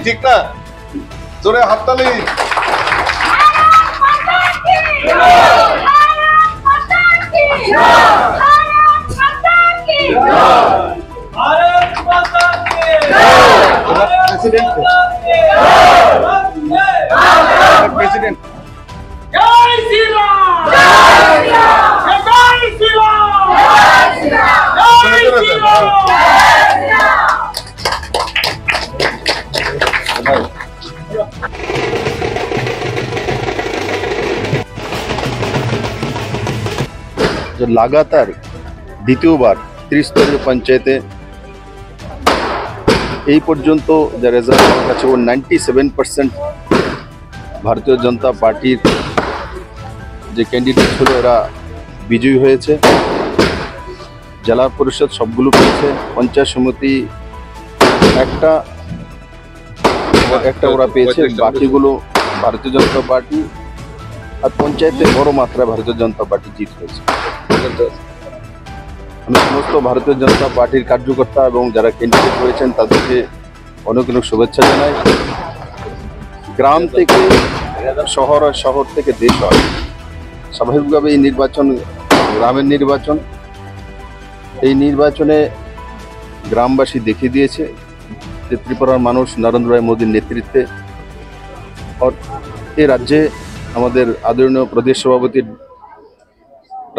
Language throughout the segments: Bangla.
ঠিক না? জোরে হাততালি। প্রেসিডেন্ট জয় শ্রীরাম, জয় শ্রীরাম, জয় শ্রীরাম। जो लगातार द्वितीयবার ত্রিস্তরীয় পঞ্চায়েতে এই পর্যন্ত যে রেজাল্ট আমার কাছে ও 97% ভারতীয় জনতা পার্টির যে ক্যান্ডিডেট ছিল এরা বিজয়ী হয়েছে। জেলা পরিষদ সবগুলো পেয়েছে, পঞ্চায়েত সমিতি একটা ওরা পেয়েছে, বাকিগুলো ভারতীয় জনতা পার্টি। আর পঞ্চায়েতে বড় মাত্রায় ভারতীয় জনতা পার্টি জিত হয়েছে। আমি সমস্ত ভারতীয় জনতা পার্টির কার্যকর্তা এবং যারা ক্যান্ডিডেট হয়েছেন তাদেরকে অনেক অনেক শুভেচ্ছা জানাই। গ্রাম থেকে শহর আর শহর থেকে দেশ হয়, স্বাভাবিকভাবে এই নির্বাচন গ্রামের নির্বাচন। এই নির্বাচনে গ্রামবাসী দেখিয়ে দিয়েছে যে ত্রিপুরার মানুষ নরেন্দ্র ভাই মোদীর নেতৃত্বে এই রাজ্যে আমাদের আদরণীয় প্রদেশ সভাপতি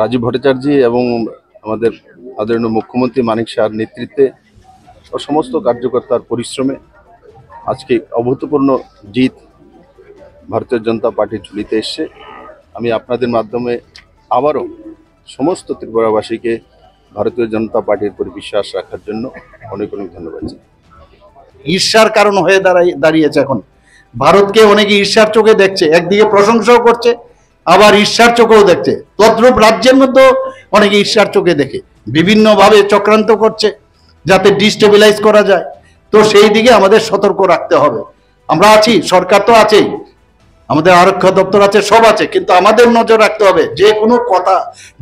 রাজীব ভট্টাচার্য এবং আমাদের আদরণীয় মুখ্যমন্ত্রী মানিক শাহর নেতৃত্বে ও সমস্ত কার্যকর্তার পরিশ্রমে আজকে অভূতপূর্ণ জিত ভারতীয় জনতা পার্টির ঝুলিতে এসছে। আমি আপনাদের মাধ্যমে আবারও সমস্ত ত্রিপুরাবাসীকে ভারতীয় জনতা পার্টির উপর বিশ্বাস রাখার জন্য অনেক অনেক ধন্যবাদ। ঈর্ষার কারণ হয়ে দাঁড়িয়েছে এখন ভারতকে অনেকে ঈর্ষার চোখে দেখছে, একদিকে প্রশংসাও করছে আবার ঈর্ষার চোখেও দেখছে। তদ্রূপ রাজ্যের মধ্যে অনেকে ঈর্ষার চোখে দেখে বিভিন্নভাবে চক্রান্ত করছে যাতে ডিস্টেবিলাইজ করা যায়। তো সেই দিকে আমাদের সতর্ক রাখতে হবে। আমরা আছি, সরকার তো আছেই, আমাদের আরক্ষা দপ্তর আছে, সব আছে, কিন্তু আমাদের নজর রাখতে হবে যে কোনো কথা,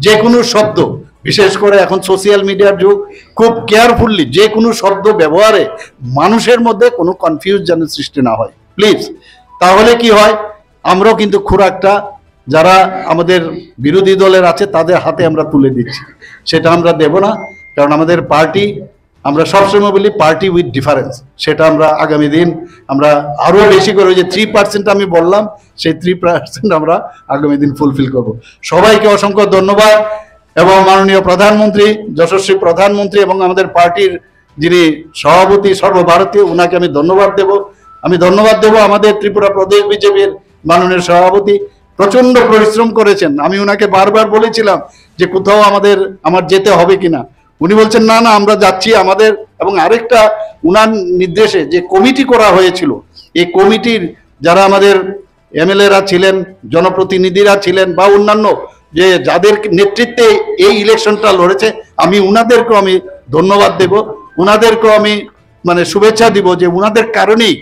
যে কোনো শব্দ, বিশেষ করে এখন সোশ্যাল মিডিয়ার যুগ, খুব কেয়ারফুললি যে কোনো শব্দ ব্যবহারে মানুষের মধ্যে কোনো কনফিউজ যেন সৃষ্টি না হয় প্লিজ। তাহলে কি হয়, আমরাও কিন্তু খোরাকটা যারা আমাদের বিরোধী দলের আছে তাদের হাতে আমরা তুলে দিচ্ছি, সেটা আমরা দেব না। কারণ আমাদের পার্টি, আমরা সবসময় বলি পার্টি উইথ ডিফারেন্স, সেটা আমরা আগামী দিন আমরা আরো বেশি করে, যে 3% আমি বললাম সেই 3% আমরা আগামী দিন ফুলফিল করব। সবাইকে অসংখ্য ধন্যবাদ এবং মাননীয় প্রধানমন্ত্রী, যশস্বী প্রধানমন্ত্রী এবং আমাদের পার্টির যিনি সভাপতি সর্বভারতীয়, উনাকে আমি ধন্যবাদ দেব। আমাদের ত্রিপুরা প্রদেশ বিজেপির মাননীয় সভাপতি প্রচন্ড পরিশ্রম করেছেন। আমি উনাকে বারবার বলেছিলাম যে কোথাও আমার যেতে হবে কিনা, উনি বলছেন না না আমরা যাচ্ছি আমাদের। এবং আরেকটা উনার নির্দেশে যে কমিটি করা হয়েছিল, এই কমিটির যারা আমাদের এমএলএরা ছিলেন, জনপ্রতিনিধিরা ছিলেন বা অন্যান্য যে যাদের নেতৃত্বে এই ইলেকশনটা লড়েছে, আমি উনাদেরকেও আমি ধন্যবাদ দেব, উনাদেরকেও আমি শুভেচ্ছা দিব যে উনাদের কারণেই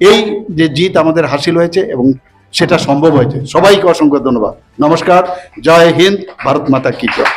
এই যে জিত আমাদের হাসিল হয়েছে এবং সেটা সম্ভব হয়েছে। সবাইকে অসংখ্য ধন্যবাদ। নমস্কার, জয় হিন্দ, ভারত মাতা কি জয়।